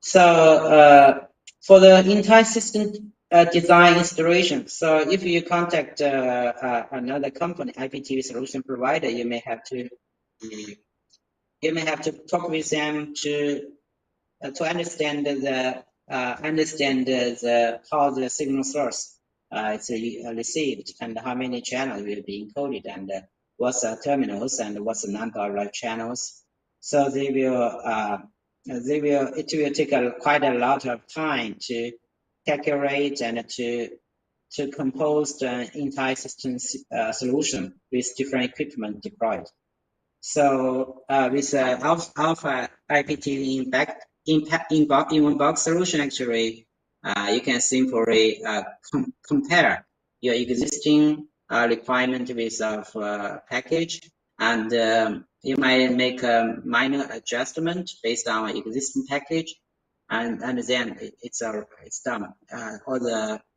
So for the entire system design installation, so if you contact another company, IPTV solution provider, you may have to talk with them to understand how the signal source is received and how many channels will be encoded and what's the terminals and what's the number of channels. So it will take quite a lot of time to calculate and to compose the entire system solution with different equipment deployed. So with Alpha IPTV in one box solution, actually, you can simply compare your existing requirement with a package, and you might make a minor adjustment based on existing package, and then it's done.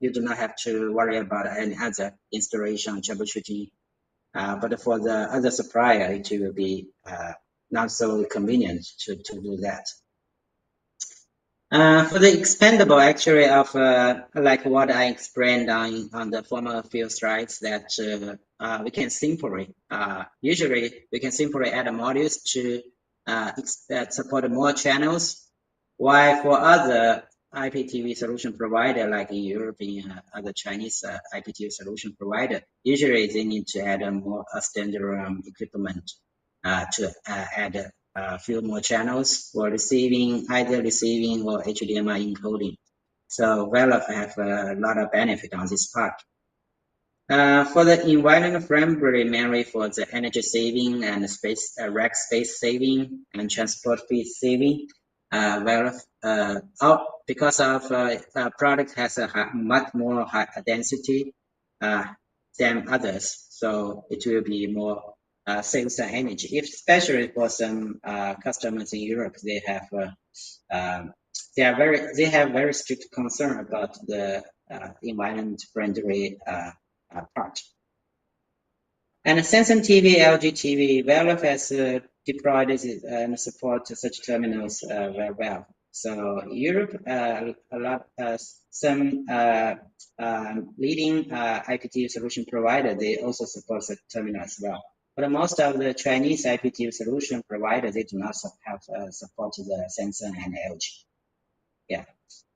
You do not have to worry about any other installation troubleshooting but for the other supplier, it will be not so convenient to do that. For the expandable, actually, of like what I explained on the former few slides, that we can simply usually we can simply add modules to that support more channels. While for other IPTV solution provider, like in European other Chinese IPTV solution provider, usually they need to add more standalone equipment to add a few more channels for receiving, either receiving or HDMI encoding. So Wellav have a lot of benefit on this part. For the environment friendly, mainly for the energy saving and space rack space saving and transport fee saving, Wellav because of product has a much more high density than others, so it will be more saves energy. If especially for some customers in Europe, they have they have very strict concern about the environment friendly part. And Samsung TV, LG TV, Wellav has deployed and support such terminals very well. So Europe, a lot some leading IPTV solution provider, they also support such terminal as well. But most of the Chinese IPTV solution providers, they do not have support the Samsung and LG. Yeah,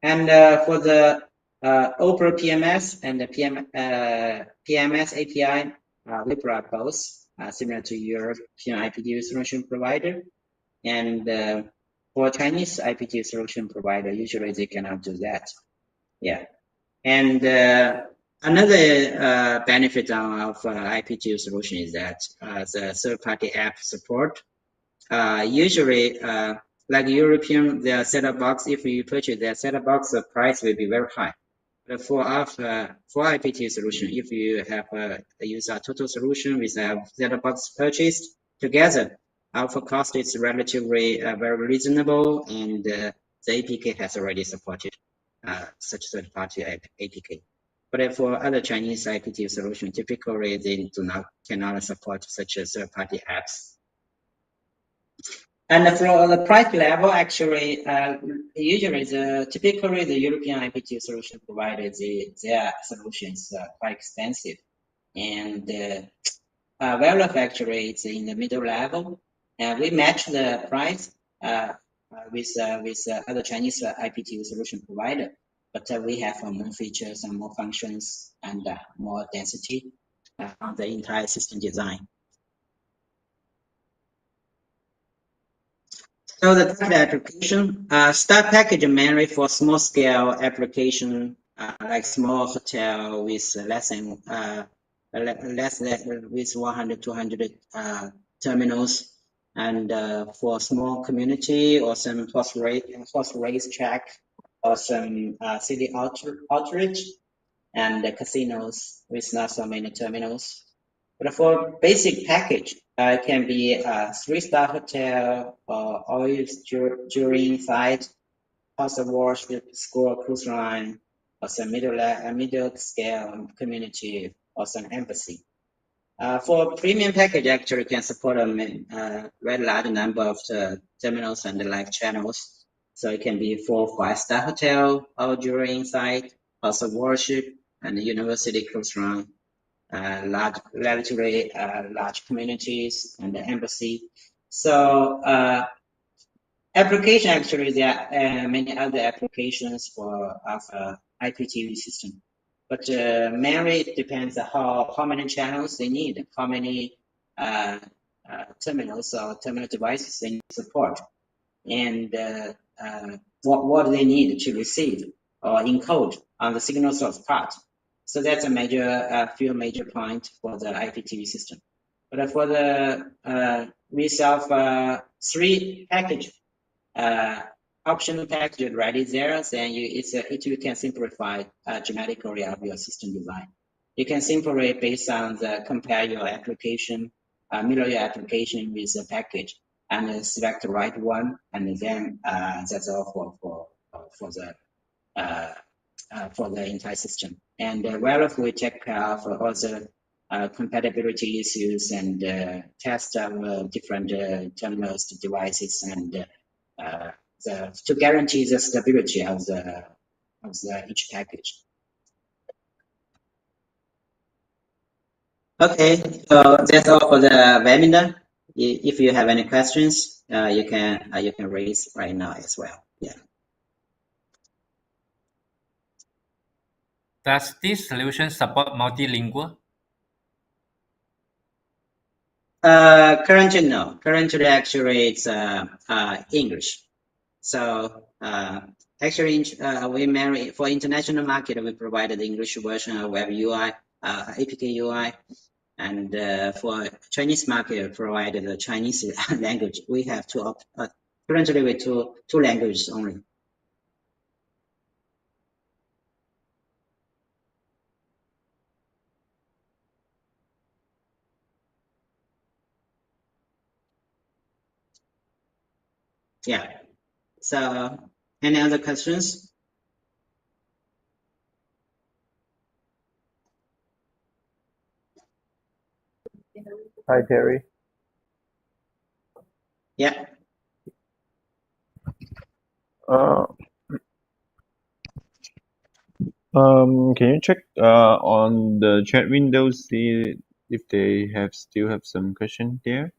and for the Opera PMS and the PMS API, we provide both, similar to European IPTV solution provider. And for Chinese IPTV solution provider, usually they cannot do that. Yeah, and another benefit of IPTV solution is that the third-party app support. Usually, like European, their set-top box, if you purchase their set-top box, the price will be very high. But for IPTV solution, if you have use a total solution with a set-top box purchased together, our cost is relatively very reasonable, and the APK has already supported such third-party APK. But for other Chinese IPTV solution, typically they cannot support such third-party apps. And for the price level, actually, usually typically the European IPTV solution providers, their solutions are quite expensive, and Wellav actually is in the middle level, and we match the price with other Chinese IPTV solution provider, but we have more features and more functions and more density on the entire system design. So the type application, start package mainly for small scale application, like small hotel with less than with 100, 200 terminals, and for small community or some horse race track or some city outreach and casinos with not so many terminals. But for basic package, it can be a 3-star hotel or oil touring site, house of worship, school, cruise line, or some middle scale community, or some embassy. For premium package, actually can support a very large number of terminals and live channels. So it can be 4 or 5-star hotel, or touring site, house of worship, and university cruise line. Relatively large communities and the embassy. So application, actually there are many other applications for our IPTV system, but mainly it depends on how many channels they need, how many terminals or terminal devices they need support, and what they need to receive or encode on the signal source part. So that's a few major points for the IPTV system. But for the with of 3 package, optional package already there, then you can simplify dramatically of your system design. You can simply based on the compare your application, mirror your application with the package, and select the right one, and then that's all for the entire system. And Wellav will take care of all the compatibility issues and test our different terminals, devices, and to guarantee the stability of each package. Okay, so that's all for the webinar. If you have any questions, you can raise right now as well. Yeah. Does this solution support multilingual? Currently, no. Currently, actually, it's English. So actually, for international market, we provided the English version of Web UI, APK UI, and for Chinese market, we provided the Chinese language. We have currently with two languages only. Yeah. So, any other questions? Hi, Terry. Yeah. Can you check on the chat windows, see if they still have some question there?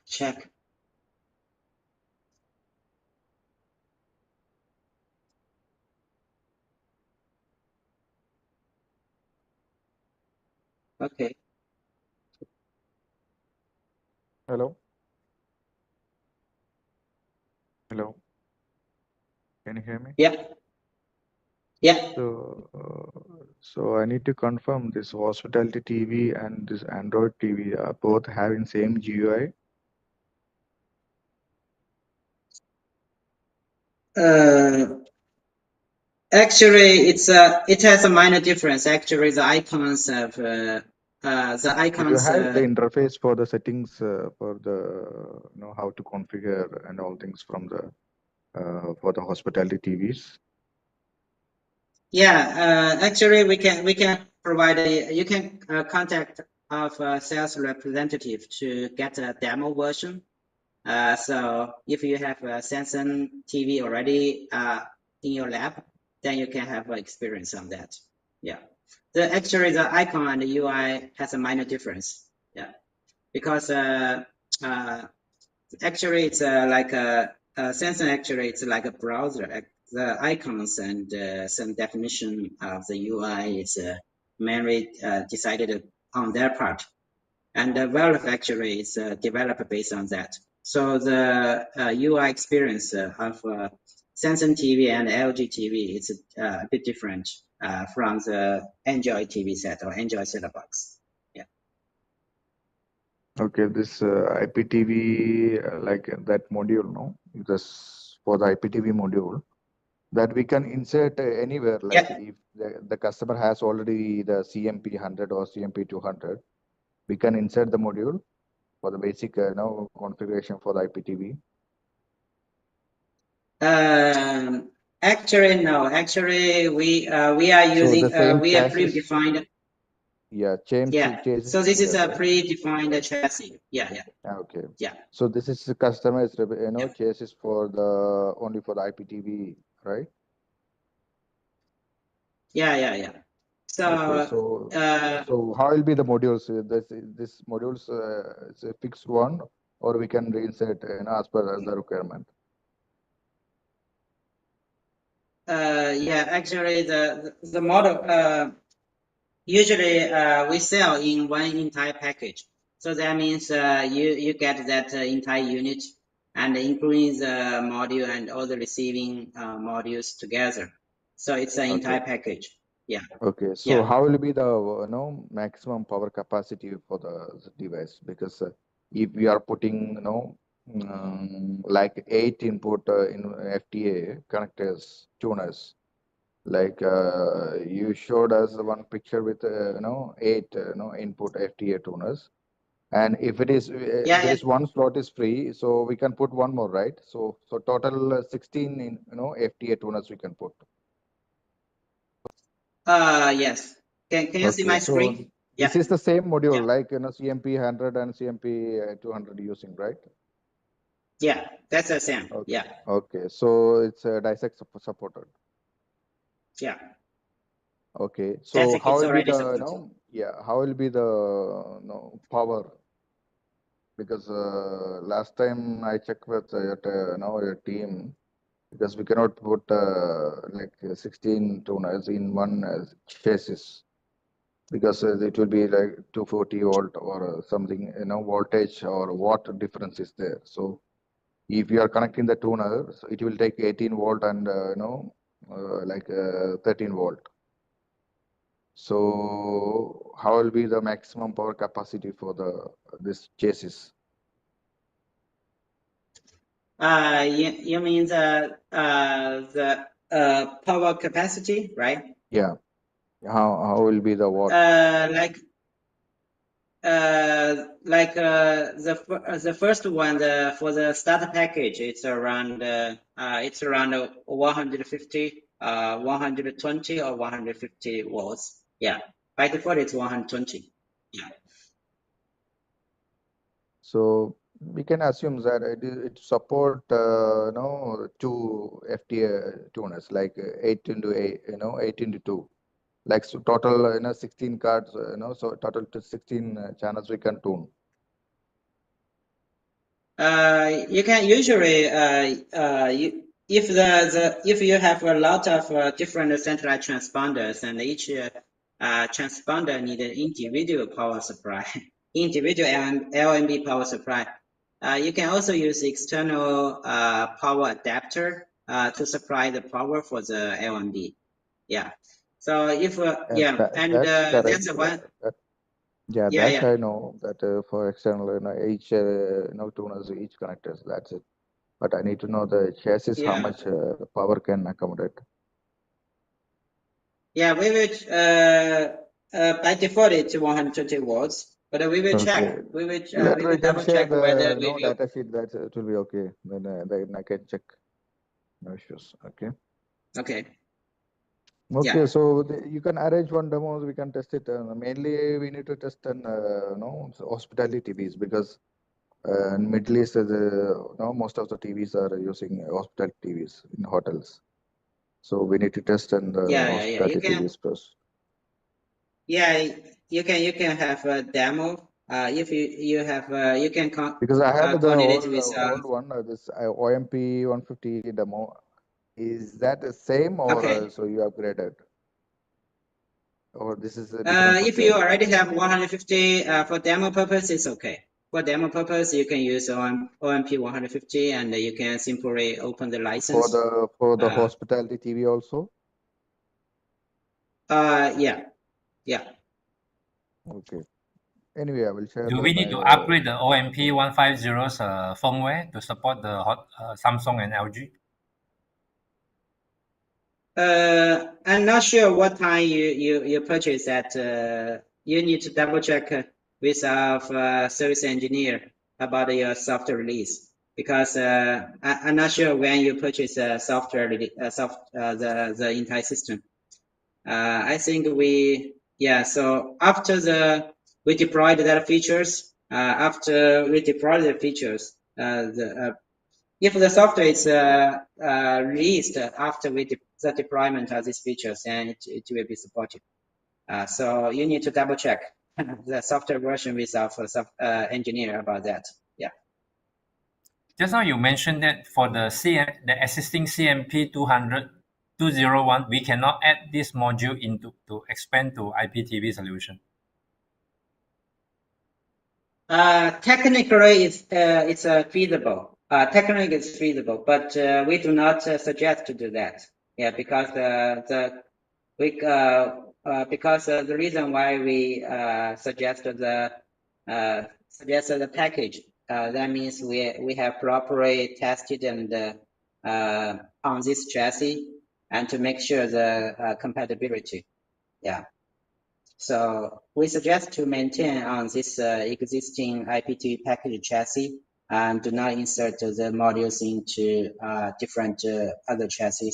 Check. Okay. Hello. Hello. Can you hear me? Yeah. Yeah. So I need to confirm this hospitality TV and this Android TV are both having same GUI. Actually, it has a minor difference. Actually, the icons of Do you have the interface for the settings for the how to configure and all things from the for the hospitality TVs? Yeah, actually, we can provide you can contact a sales representative to get a demo version. So if you have a Samsung TV already in your lab, then you can have experience on that. Yeah, actually the icon and the UI has a minor difference. Yeah, because actually it's like Samsung actually it's like a browser. The icons and some definition of the UI is mainly decided on their part, and Wellav actually is developed based on that. So the UI experience of Samsung TV and LG TV is a bit different from the Android TV set or Android set-top box. Yeah. Okay, this IPTV like that module, no? This for the IPTV module that we can insert anywhere. Like if the customer has already the CMP 100 or CMP 200, we can insert the module for the basic configuration for the IPTV. Actually, no. Actually, we are using we are predefined. Yeah, chassis. So this is a predefined chassis. Yeah. Okay. Yeah. So this is the customer's chassis for the only for the IPTV, right? Yeah. So okay, so how will be the modules? This modules is a fixed one, or we can reinsert as per the requirement. Yeah, actually the model usually we sell in one entire package. So that means you get that entire unit and including the module and all the receiving modules together. So it's an entire package. Yeah. Okay. So how will be the maximum power capacity for the device? Because if we are putting like 8 input in FTA connectors, tuners, like you showed us one picture with 8 input FTA tuners, and if it is there is one slot is free, so we can put one more, right? So total 16 FTA tuners we can put. Yes. Can you see my screen? This is the same module, like CMP 100 and CMP 200 using, right? Yeah, that's the same. Okay. Yeah. Okay, so it's dissect supported. Yeah. Okay, so Dissect how is will be already the supported. how will be the power? Because last time I checked with your team, because we cannot put like 16 tuners in one chassis, because it will be like 240 volt or something, voltage or watt difference is there. So if you are connecting the tuner, so it will take 18 volt and like 13 volt. So how will be the maximum power capacity for this chassis? You mean the power capacity, right? Yeah. How will be the watt? The first one, for the starter package, it's around 150, 120 or 150 watts. Yeah, by default it's 120. Yeah. So we can assume that it support two FTA tuners, like 8 into 8, 8 into 2, like so total 16 cards, so total to 16 channels we can tune. You can usually if you have a lot of different centralized transponders, and each transponder need an individual power supply, individual LNB power supply. You can also use external power adapter to supply the power for the LNB. Yeah. So if that's one. Yeah, Yeah, that I know that for external, each tuners, each connectors. That's it. But I need to know the chassis, how much power can accommodate. Yeah, we will. By default, it's 120 watts, but we will check. We will. Later, you can double share check whether the data sheet. That it will be okay. Then I can check. No issues. Okay. Okay. Okay, Yeah. so you can arrange one demo. We can test it. Mainly, we need to test hospitality TVs, because in Middle East, most of the TVs are using hospitality TVs in hotels. So we need to test hospitality TVs first. Yeah, you can have a demo. If you have you can because I had the old one, this OMP 150 demo. Is that the same, or so you upgraded? Or this is a different if you already have 150 for demo purpose, it's okay. For demo purpose, you can use OMP 150, and you can simply open the license. For the hospitality TV also? Yeah. Okay. Anyway, I will share. Do we need to upgrade the OMP 150's firmware to support the Samsung and LG? I'm not sure what time you purchase that. You need to double check with our service engineer about your software release, because I'm not sure when you purchase software the entire system. I think so after we deployed that features, after we deploy the features, if the software is released after the deployment of these features, then it will be supported. So you need to double check the software version with our engineer about that. Yeah. Just now you mentioned that for the existing CMP 201, we cannot add this module to expand to IPTV solution. Technically, it's feasible. Technically, it's feasible, but we do not suggest to do that. Yeah, because the reason why we suggested the package, that means we have properly tested and on this chassis, and to make sure the compatibility. Yeah. So we suggest to maintain on this existing IPTV package chassis, and do not insert the modules into different other chassis.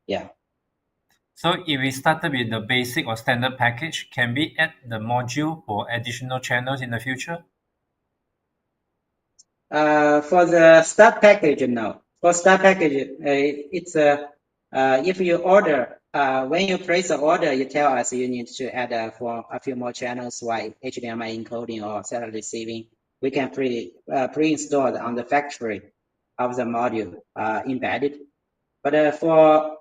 Yeah. So if we started with the basic or standard package, can we add the module for additional channels in the future? For the start package, no. For start package, it's if you order, when you place the order, you tell us you need to add for a few more channels like HDMI encoding or serial receiving. We can pre-install on the factory of the module embedded. But for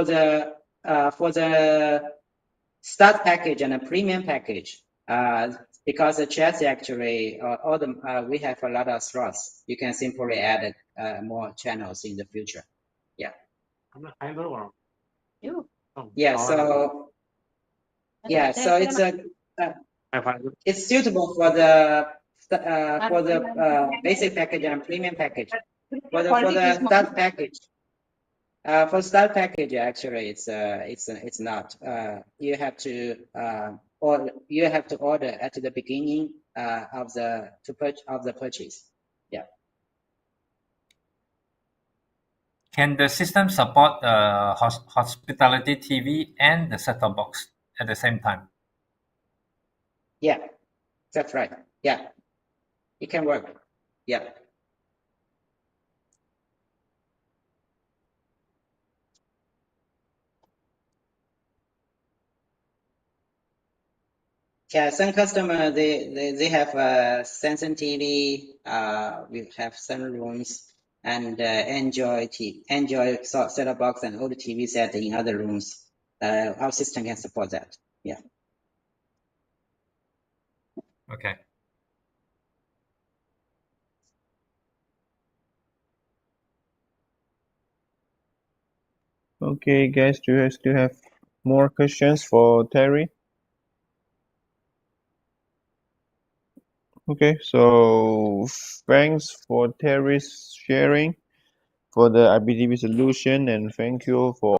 the start package and a premium package, because the chassis actually, we have a lot of slots. You can simply add more channels in the future. Yeah. Yeah. So yeah. So it's suitable for the basic package and premium package. For the start package. For start package, actually, it's not. You have to order at the beginning of the purchase. Yeah. Can the system support hospitality TV and the set-top box at the same time? Yeah, that's right. Yeah, it can work. Yeah. Yeah, some customer they have Samsung TV. We have sunrooms and Android set-top box and old TV set in other rooms. Our system can support that. Yeah. Okay. Okay, guys, do you still have more questions for Terry? Okay, so thanks for Terry's sharing for the IPTV solution, and thank you for